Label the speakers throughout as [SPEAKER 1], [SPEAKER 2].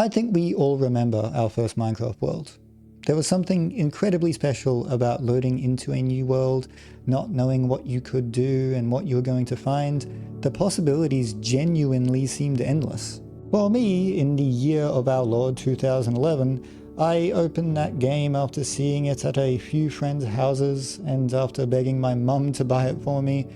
[SPEAKER 1] I think we all remember our first Minecraft world. There was something incredibly special about loading into a new world, not knowing what you could do and what you were going to find. The possibilities genuinely seemed endless. For me, in the year of our Lord 2011, I opened that game after seeing it at a few friends' houses and after begging my mum to buy it for me,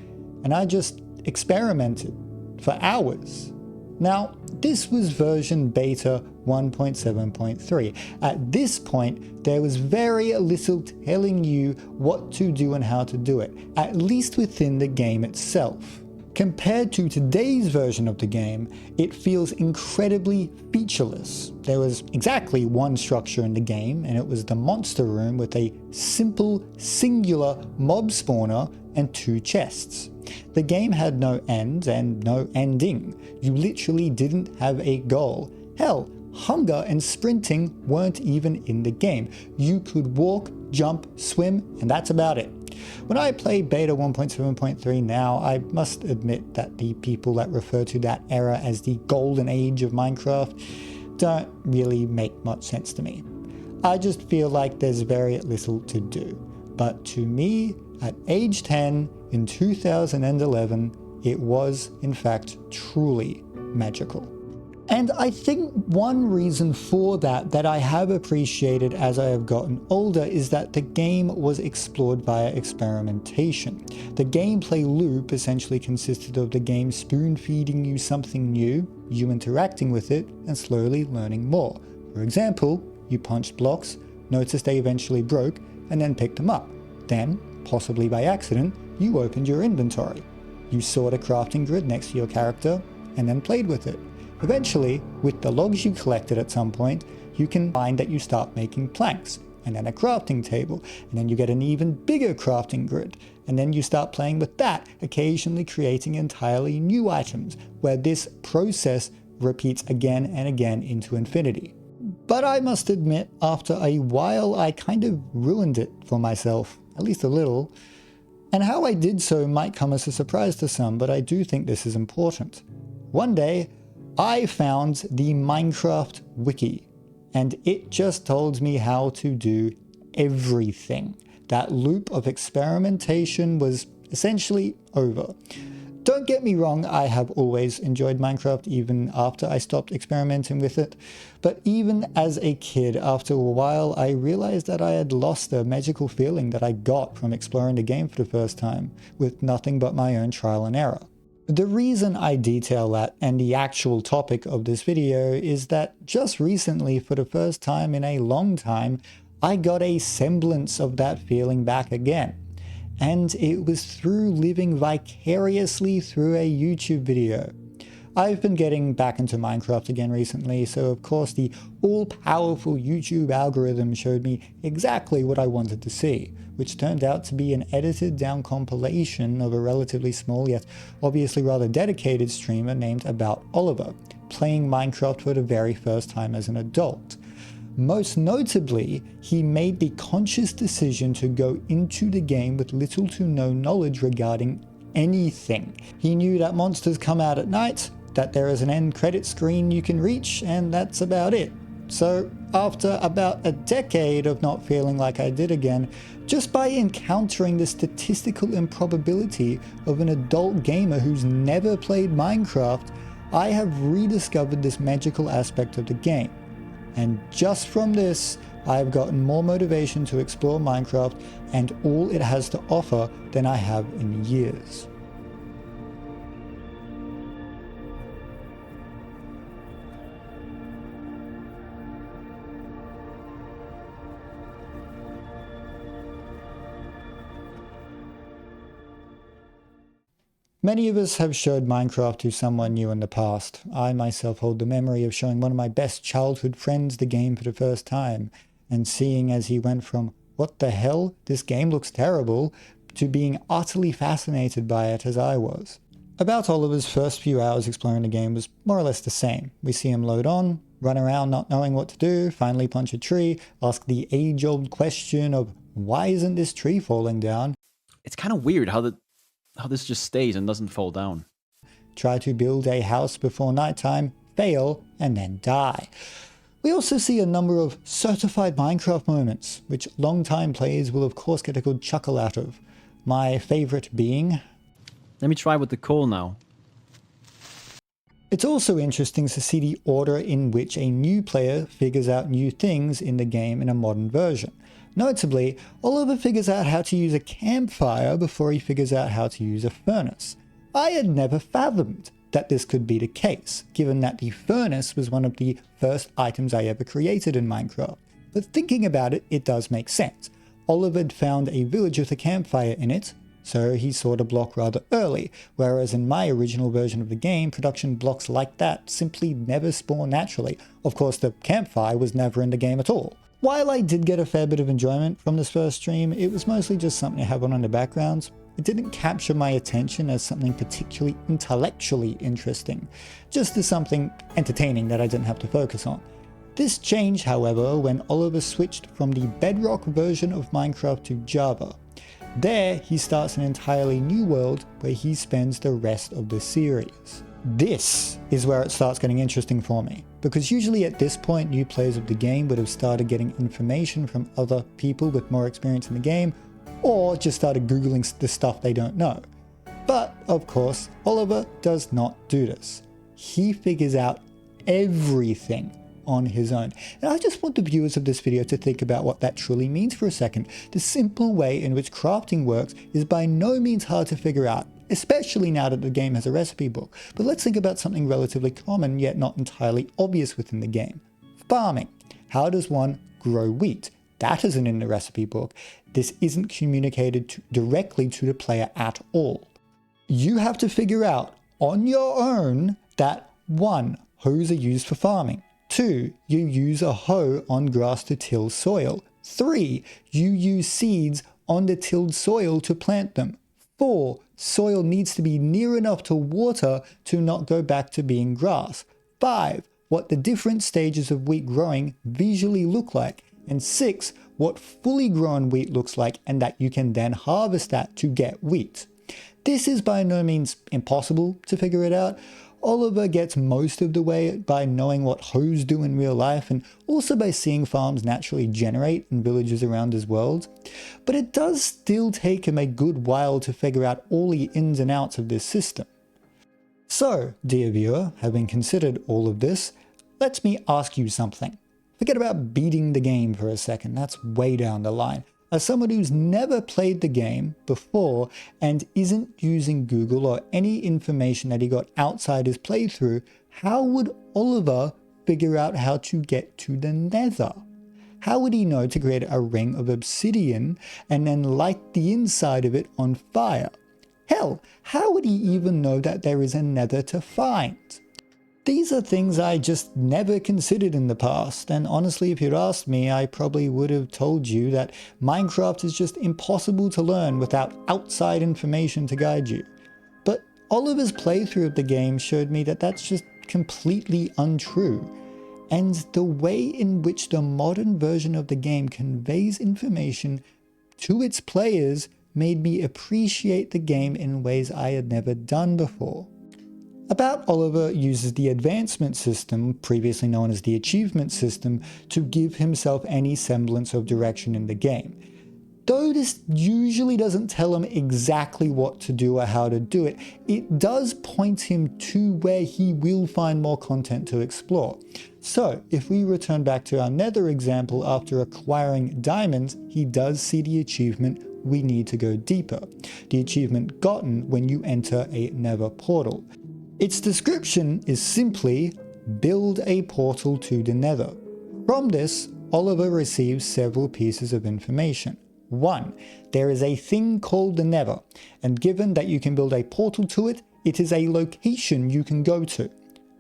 [SPEAKER 1] and I just experimented for hours. Now, this was version beta 1.7.3. At this point, there was very little telling you what to do and how to do it, at least within the game itself. Compared to today's version of the game, it feels incredibly featureless. There was exactly one structure in the game, and it was the monster room with a simple, singular mob spawner and 2 chests. The game had no end and no ending. You literally didn't have a goal. Hell, hunger and sprinting weren't even in the game. You could walk, jump, swim, and that's about it. When I play beta 1.7.3 now, I must admit that the people that refer to that era as the golden age of Minecraft don't really make much sense to me. I just feel like there's very little to do. But to me, at age 10 in 2011, it was in fact truly magical. And I think one reason for that I have appreciated as I have gotten older is that the game was explored via experimentation. The gameplay loop essentially consisted of the game spoon-feeding you something new, you interacting with it, and slowly learning more. For example, you punched blocks, noticed they eventually broke, and then picked them up. Then, possibly by accident, you opened your inventory. You saw the crafting grid next to your character, and then played with it. Eventually, with the logs you collected at some point, you can find that you start making planks, and then a crafting table, and then you get an even bigger crafting grid, and then you start playing with that, occasionally creating entirely new items, where this process repeats again and again into infinity. But I must admit, after a while I kind of ruined it for myself, at least a little. And how I did so might come as a surprise to some, but I do think this is important. One day, I found the Minecraft wiki, and it just told me how to do everything. That loop of experimentation was essentially over. Don't get me wrong, I have always enjoyed Minecraft even after I stopped experimenting with it, but even as a kid, after a while, I realized that I had lost the magical feeling that I got from exploring the game for the first time, with nothing but my own trial and error. The reason I detail that and the actual topic of this video is that just recently, for the first time in a long time, I got a semblance of that feeling back again. And it was through living vicariously through a YouTube video. I've been getting back into Minecraft again recently, so of course the all-powerful YouTube algorithm showed me exactly what I wanted to see, which turned out to be an edited down compilation of a relatively small yet obviously rather dedicated streamer named About Oliver, playing Minecraft for the very first time as an adult. Most notably, he made the conscious decision to go into the game with little to no knowledge regarding anything. He knew that monsters come out at night, that there is an end credit screen you can reach, and that's about it. So after about a decade of not feeling like I did again, just by encountering the statistical improbability of an adult gamer who's never played Minecraft, I have rediscovered this magical aspect of the game. And just from this, I've gotten more motivation to explore Minecraft and all it has to offer than I have in years. Many of us have showed Minecraft to someone new in the past. I myself hold the memory of showing one of my best childhood friends the game for the first time, and seeing as he went from, "What the hell? This game looks terrible," to being utterly fascinated by it as I was. About Oliver's first few hours exploring the game was more or less the same. We see him load on, run around not knowing what to do, finally punch a tree, ask the age-old question of, why isn't this tree falling down?
[SPEAKER 2] It's kind of weird how this just stays and doesn't fall down.
[SPEAKER 1] Try to build a house before nighttime, fail, and then die. We also see a number of certified Minecraft moments, which long-time players will of course get a good chuckle out of. My favorite being...
[SPEAKER 2] Let me try with the coal now.
[SPEAKER 1] It's also interesting to see the order in which a new player figures out new things in the game in a modern version. Notably, Oliver figures out how to use a campfire before he figures out how to use a furnace. I had never fathomed that this could be the case, given that the furnace was one of the first items I ever created in Minecraft. But thinking about it, it does make sense. Oliver had found a village with a campfire in it, so he saw the block rather early, whereas in my original version of the game, production blocks like that simply never spawn naturally. Of course, the campfire was never in the game at all. While I did get a fair bit of enjoyment from this first stream, it was mostly just something to have on in the background. It didn't capture my attention as something particularly intellectually interesting, just as something entertaining that I didn't have to focus on. This changed, however, when Oliver switched from the Bedrock version of Minecraft to Java. There, he starts an entirely new world where he spends the rest of the series. This is where it starts getting interesting for me, because usually at this point new players of the game would have started getting information from other people with more experience in the game, or just started googling the stuff they don't know. But of course, Oliver does not do this. He figures out everything on his own. And I just want the viewers of this video to think about what that truly means for a second. The simple way in which crafting works is by no means hard to figure out, especially now that the game has a recipe book. But let's think about something relatively common yet not entirely obvious within the game. Farming. How does one grow wheat? That isn't in the recipe book. This isn't communicated directly to the player at all. You have to figure out on your own that 1. Hoes are used for farming. 2. You use a hoe on grass to till soil. 3. You use seeds on the tilled soil to plant them. 4. Soil needs to be near enough to water to not go back to being grass. 5. What the different stages of wheat growing visually look like. And 6. What fully grown wheat looks like and that you can then harvest that to get wheat. This is by no means impossible to figure it out. Oliver gets most of the way by knowing what hoes do in real life and also by seeing farms naturally generate in villages around his world. But it does still take him a good while to figure out all the ins and outs of this system. So, dear viewer, having considered all of this, let me ask you something. Forget about beating the game for a second, that's way down the line. As someone who's never played the game before and isn't using Google or any information that he got outside his playthrough, how would Oliver figure out how to get to the Nether? How would he know to create a ring of obsidian and then light the inside of it on fire? Hell, how would he even know that there is a Nether to find? These are things I just never considered in the past, and honestly, if you'd asked me, I probably would have told you that Minecraft is just impossible to learn without outside information to guide you. But Oliver's playthrough of the game showed me that that's just completely untrue, and the way in which the modern version of the game conveys information to its players made me appreciate the game in ways I had never done before. About Oliver uses the advancement system, previously known as the achievement system, to give himself any semblance of direction in the game. Though this usually doesn't tell him exactly what to do or how to do it, it does point him to where he will find more content to explore. So, if we return back to our Nether example, after acquiring diamonds, he does see the achievement "We need to go deeper," the achievement gotten when you enter a Nether portal. Its description is simply, build a portal to the Nether. From this, Oliver receives several pieces of information. 1. There is a thing called the Nether, and given that you can build a portal to it, it is a location you can go to.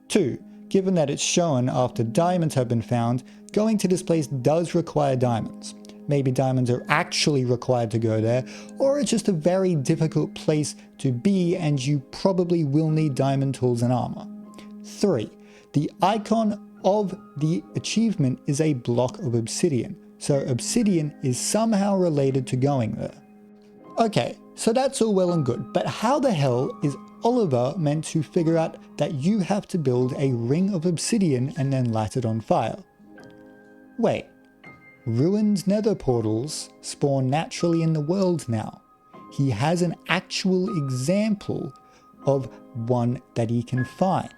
[SPEAKER 1] 2. Given that it's shown after diamonds have been found, going to this place does require diamonds. Maybe diamonds are actually required to go there, or it's just a very difficult place to be and you probably will need diamond tools and armor. 3. The icon of the achievement is a block of obsidian, so obsidian is somehow related to going there. Okay, so that's all well and good, but how the hell is Oliver meant to figure out that you have to build a ring of obsidian and then light it on fire? Wait, ruined nether portals spawn naturally in the world now. He has an actual example of one that he can find.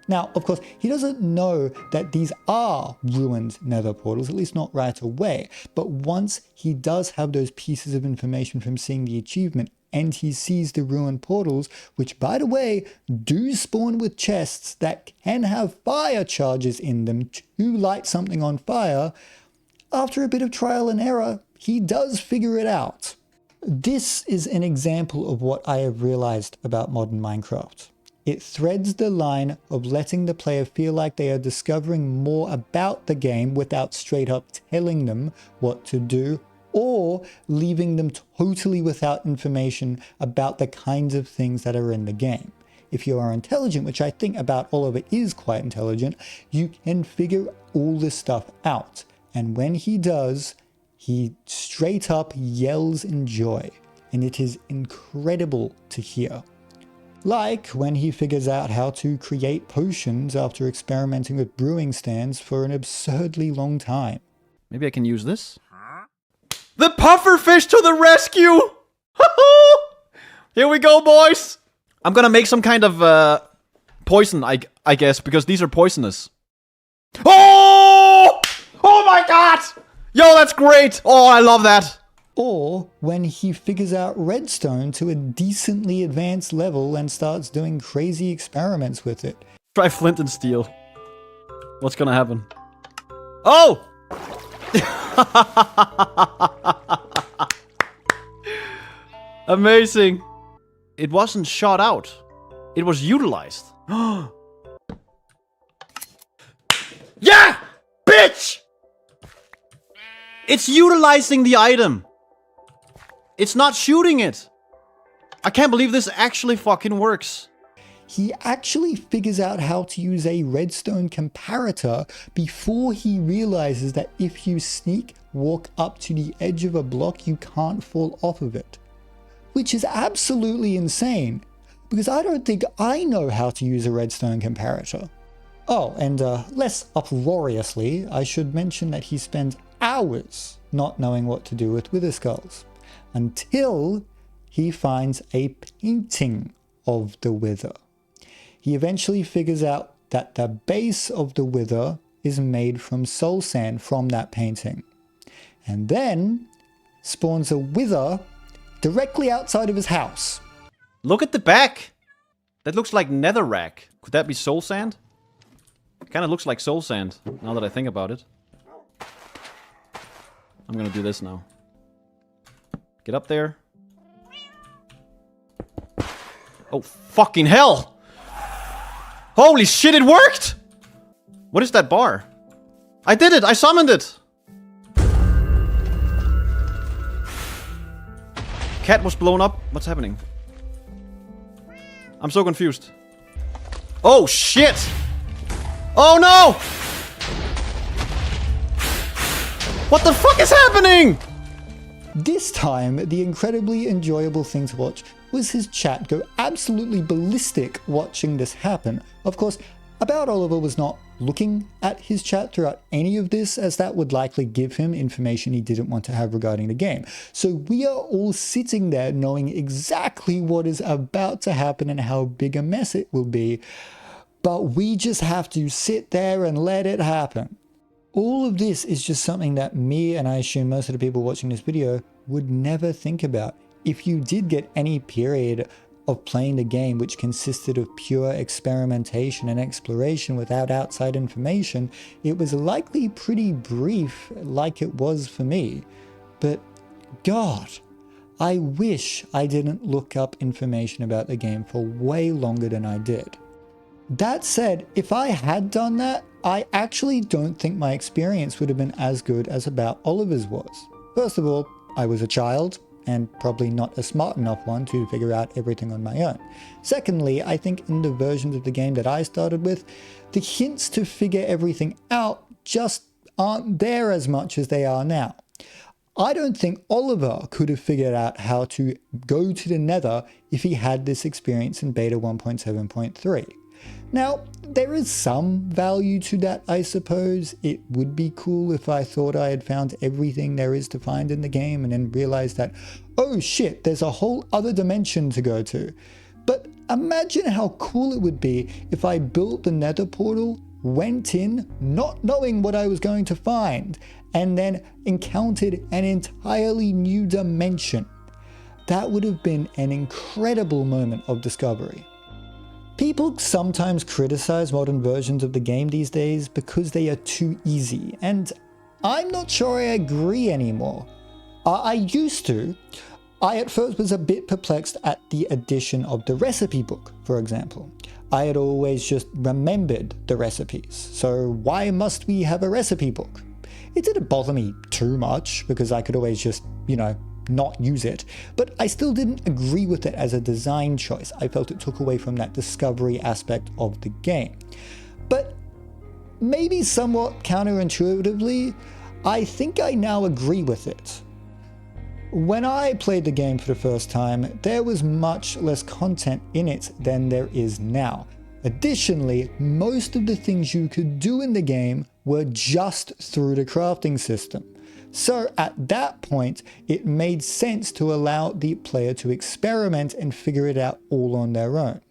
[SPEAKER 1] Now, of course, he doesn't know that these are ruined nether portals, at least not right away. But once he does have those pieces of information from seeing the achievement, and he sees the ruined portals, which, by the way, do spawn with chests that can have fire charges in them to light something on fire, after a bit of trial and error, he does figure it out. This is an example of what I have realized about modern Minecraft. It threads the line of letting the player feel like they are discovering more about the game without straight up telling them what to do, or leaving them totally without information about the kinds of things that are in the game. If you are intelligent, which I think about all of it is quite intelligent, you can figure all this stuff out. And when he does, he straight up yells in joy. And it is incredible to hear. Like when he figures out how to create potions after experimenting with brewing stands for an absurdly long time.
[SPEAKER 2] Maybe I can use this? The pufferfish to the rescue! Here we go, boys! I'm gonna make some kind of poison, I guess, because these are poisonous. Oh! Oh my god! Yo, that's great! Oh, I love that!
[SPEAKER 1] Or when he figures out redstone to a decently advanced level and starts doing crazy experiments with it.
[SPEAKER 2] Try flint and steel. What's gonna happen? Oh! Amazing. It wasn't shot out. It was utilized. Yeah! Bitch! It's utilizing the item. It's not shooting it. I can't believe this actually fucking works.
[SPEAKER 1] He actually figures out how to use a redstone comparator before he realizes that if you sneak walk up to the edge of a block, you can't fall off of it. Which is absolutely insane, because I don't think I know how to use a redstone comparator. Oh, and less uproariously, I should mention that he spends hours not knowing what to do with wither skulls, until he finds a painting of the wither. He eventually figures out that the base of the wither is made from soul sand from that painting, and then spawns a wither directly outside of his house.
[SPEAKER 2] Look at the back. That looks like netherrack. Could that be soul sand? It kind of looks like soul sand, now that I think about it. I'm gonna do this now. Get up there. Oh, fucking hell! Holy shit, it worked! What is that bar? I did it! I summoned it! Cat was blown up. What's happening? I'm so confused. Oh, shit! Oh, no! What the fuck is happening?
[SPEAKER 1] This time, the incredibly enjoyable thing to watch was his chat go absolutely ballistic watching this happen. Of course, About Oliver was not looking at his chat throughout any of this, as that would likely give him information he didn't want to have regarding the game. So we are all sitting there knowing exactly what is about to happen and how big a mess it will be, but we just have to sit there and let it happen. All of this is just something that me, and I assume most of the people watching this video, would never think about. If you did get any period of playing the game which consisted of pure experimentation and exploration without outside information, it was likely pretty brief, like it was for me. But God, I wish I didn't look up information about the game for way longer than I did. That said, if I had done that, I actually don't think my experience would have been as good as About Oliver's was. First of all, I was a child, and probably not a smart enough one to figure out everything on my own. Secondly, I think in the versions of the game that I started with, the hints to figure everything out just aren't there as much as they are now. I don't think Oliver could have figured out how to go to the Nether if he had this experience in beta 1.7.3. Now, there is some value to that, I suppose. It would be cool if I thought I had found everything there is to find in the game and then realized that, oh shit, there's a whole other dimension to go to. But imagine how cool it would be if I built the nether portal, went in, not knowing what I was going to find, and then encountered an entirely new dimension. That would have been an incredible moment of discovery. People sometimes criticize modern versions of the game these days because they are too easy, and I'm not sure I agree anymore. I used to. I at first was a bit perplexed at the addition of the recipe book, for example. I had always just remembered the recipes, so why must we have a recipe book? It didn't bother me too much because I could always just, not use it, but I still didn't agree with it as a design choice. I felt it took away from that discovery aspect of the game. But maybe somewhat counterintuitively, I think I now agree with it. When I played the game for the first time, there was much less content in it than there is now. Additionally, most of the things you could do in the game were just through the crafting system. So at that point, it made sense to allow the player to experiment and figure it out all on their own.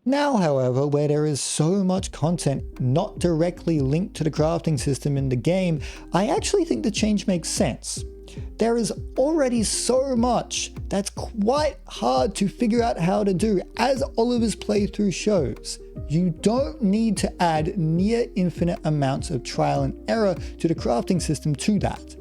[SPEAKER 1] Now, however, where there is so much content not directly linked to the crafting system in the game, I actually think the change makes sense. There is already so much that's quite hard to figure out how to do, as Oliver's playthrough shows. You don't need to add near infinite amounts of trial and error to the crafting system to that.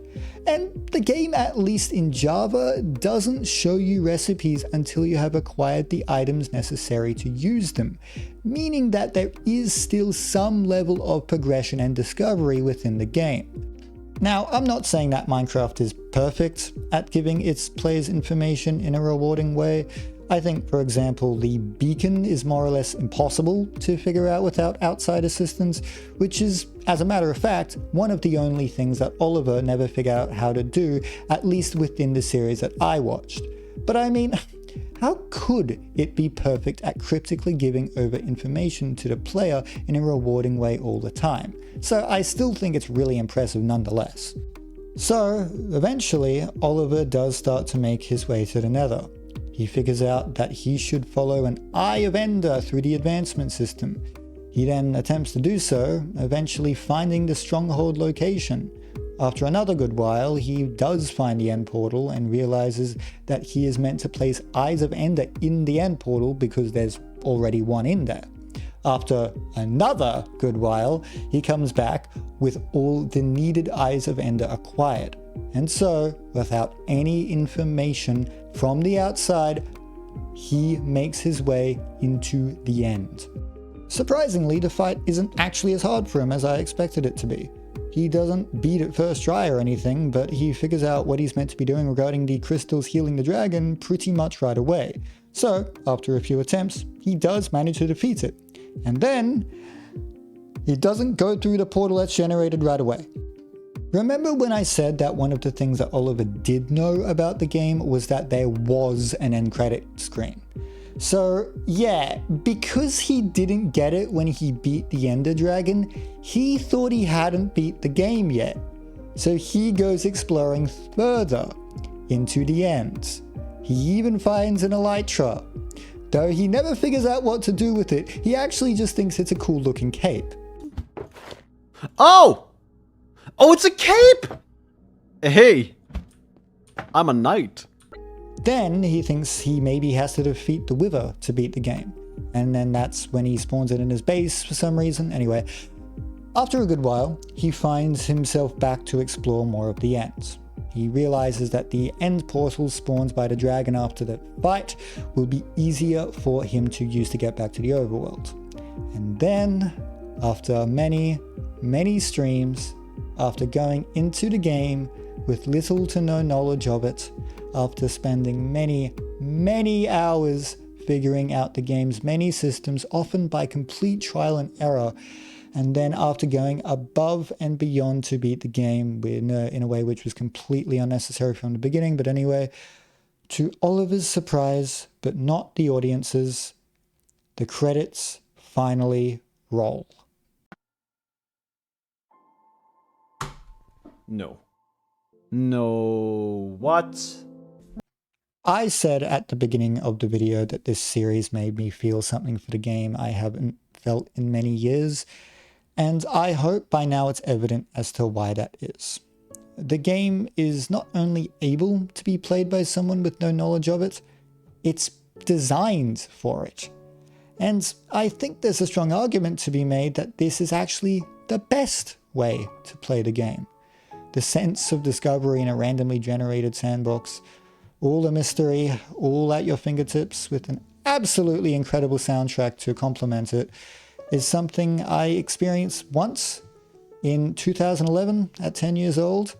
[SPEAKER 1] And the game, at least in Java, doesn't show you recipes until you have acquired the items necessary to use them, meaning that there is still some level of progression and discovery within the game. Now, I'm not saying that Minecraft is perfect at giving its players information in a rewarding way. I think, for example, the beacon is more or less impossible to figure out without outside assistance, which is, as a matter of fact, one of the only things that Oliver never figured out how to do, at least within the series that I watched. But I mean, how could it be perfect at cryptically giving over information to the player in a rewarding way all the time? So I still think it's really impressive nonetheless. So eventually, Oliver does start to make his way to the Nether. He figures out that he should follow an Eye of Ender through the advancement system. He then attempts to do so, eventually finding the stronghold location. After another good while, he does find the end portal and realizes that he is meant to place Eyes of Ender in the end portal because there's already one in there. After another good while, he comes back with all the needed Eyes of Ender acquired. And so, without any information from the outside, he makes his way into the end. Surprisingly, the fight isn't actually as hard for him as I expected it to be. He doesn't beat it first try or anything, but he figures out what he's meant to be doing regarding the crystals healing the dragon pretty much right away. So, after a few attempts, he does manage to defeat it. And then, he doesn't go through the portal that's generated right away. Remember when I said that one of the things that Oliver did know about the game was that there was an end credit screen? So yeah, because he didn't get it when he beat the Ender Dragon, he thought he hadn't beat the game yet. So he goes exploring further into the end. He even finds an elytra. Though he never figures out what to do with it, he actually just thinks it's a cool looking cape.
[SPEAKER 2] Oh! Oh, it's a cape! Hey, I'm a knight.
[SPEAKER 1] Then he thinks he maybe has to defeat the Wither to beat the game. And then that's when he spawns it in his base for some reason. Anyway, after a good while, he finds himself back to explore more of the ends. He realizes that the end portal spawned by the dragon after the fight will be easier for him to use to get back to the overworld. And then, after many streams, after going into the game with little to no knowledge of it, after spending many hours figuring out the game's many systems, often by complete trial and error, and then after going above and beyond to beat the game in a way which was completely unnecessary from the beginning, but anyway, to Oliver's surprise, but not the audience's, the credits finally roll.
[SPEAKER 2] No. No. What?
[SPEAKER 1] I said at the beginning of the video that this series made me feel something for the game I haven't felt in many years, and I hope by now it's evident as to why that is. The game is not only able to be played by someone with no knowledge of it, it's designed for it. And I think there's a strong argument to be made that this is actually the best way to play the game. The sense of discovery in a randomly generated sandbox, all the mystery, all at your fingertips with an absolutely incredible soundtrack to complement it, is something I experienced once in 2011 at 10 years old,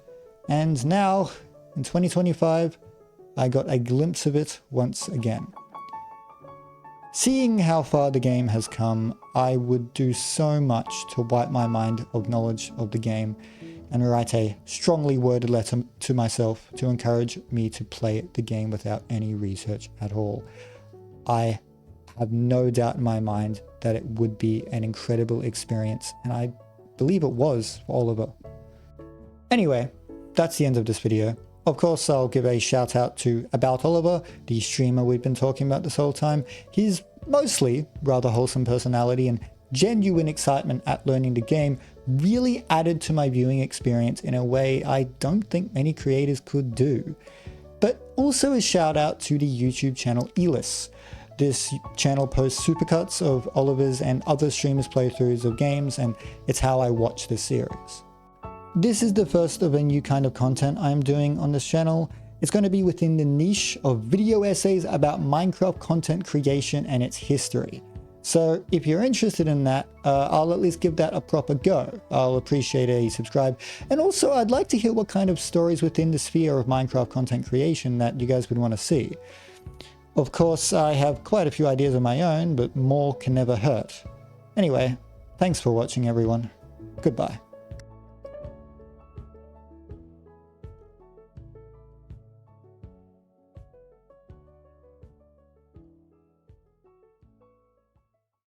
[SPEAKER 1] and now in 2025 I got a glimpse of it once again. Seeing how far the game has come, I would do so much to wipe my mind of knowledge of the game and write a strongly worded letter to myself to encourage me to play the game without any research at all. I have no doubt in my mind that it would be an incredible experience, and I believe it was for Oliver. Anyway, that's the end of this video. Of course, I'll give a shout out to About Oliver, the streamer we've been talking about this whole time. His mostly rather wholesome personality and genuine excitement at learning the game really added to my viewing experience in a way I don't think many creators could do. But also a shout out to the YouTube channel Elis. This channel posts supercuts of Oliver's and other streamers' playthroughs of games, and it's how I watch this series. This is the first of a new kind of content I'm doing on this channel. It's going to be within the niche of video essays about Minecraft content creation and its history. So if you're interested in that, I'll at least give that a proper go. I'll appreciate a subscribe. And also I'd like to hear what kind of stories within the sphere of Minecraft content creation that you guys would want to see. Of course, I have quite a few ideas of my own, but more can never hurt. Anyway, thanks for watching everyone. Goodbye.